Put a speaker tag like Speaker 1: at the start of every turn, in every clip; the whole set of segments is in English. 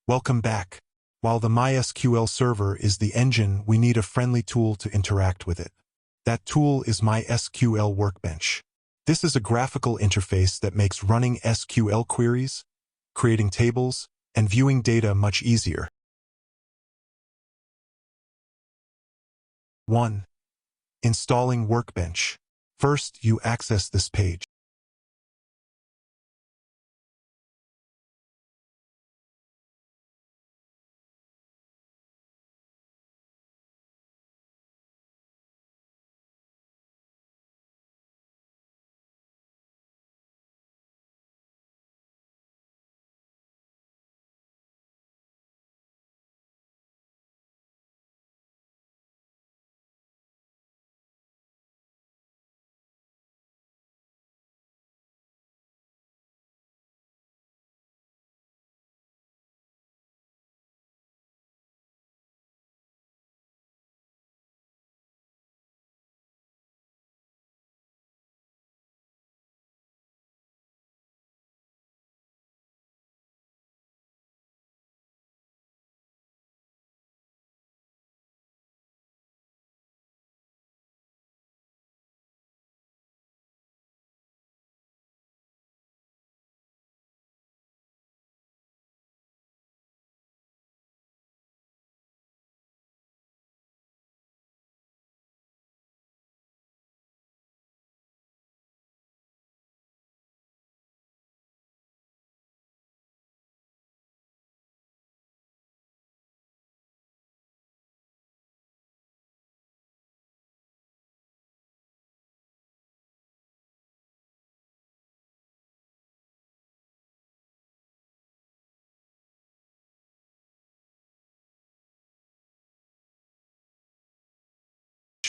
Speaker 1: Welcome back. While the MySQL server is the engine, we need a friendly tool to interact with it. That tool is MySql workbench. This is a graphical interface that makes running SQL queries, creating tables, and viewing data much easier. 1. Installing Workbench. First, you access this page.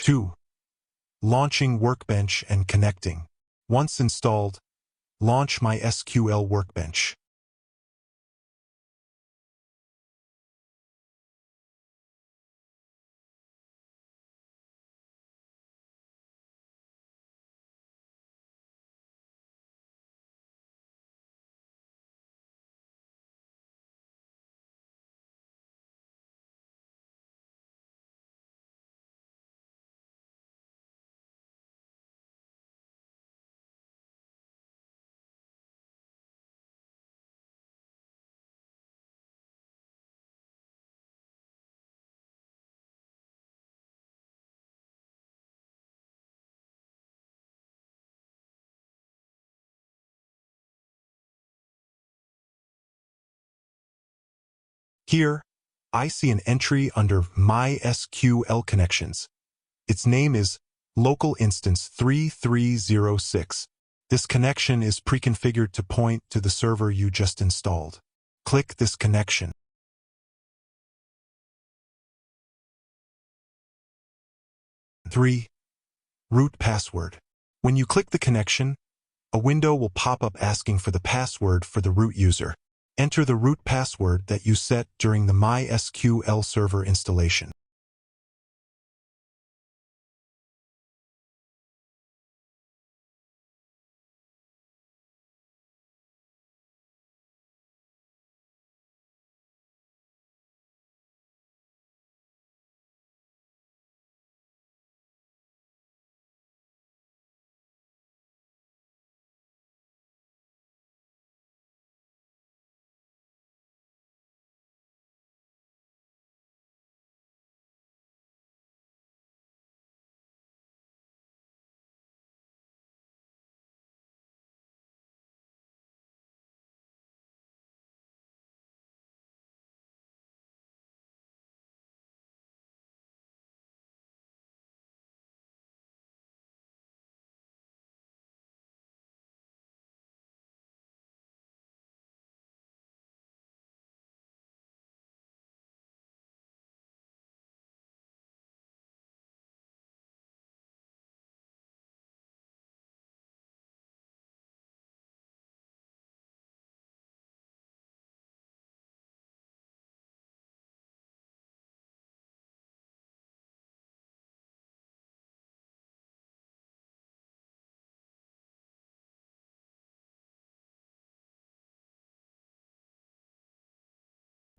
Speaker 1: Two. Launching Workbench and connecting. Once installed, launch MySQL Workbench. Here, I see an entry under MySQL connections. Its name is Local Instance 3306. This connection is pre-configured to point to the server you just installed. Click this connection. 3. Root password. When you click the connection, a window will pop up asking for the password for the root user. Enter the root password that you set during the MySQL server installation.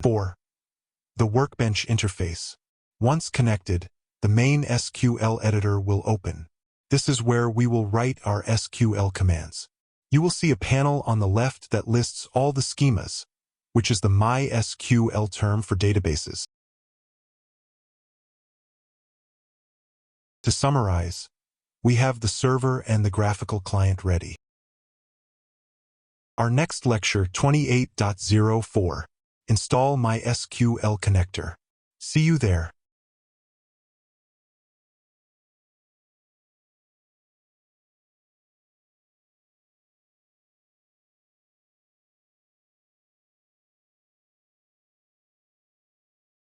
Speaker 1: 4. The Workbench Interface. Once connected, the main SQL editor will open. This is where we will write our SQL commands. You will see a panel on the left that lists all the schemas, which is the MySqL term for databases. To summarize, we have the server and the graphical client ready. Our next lecture 28.04. Install MySqL connector. See you there.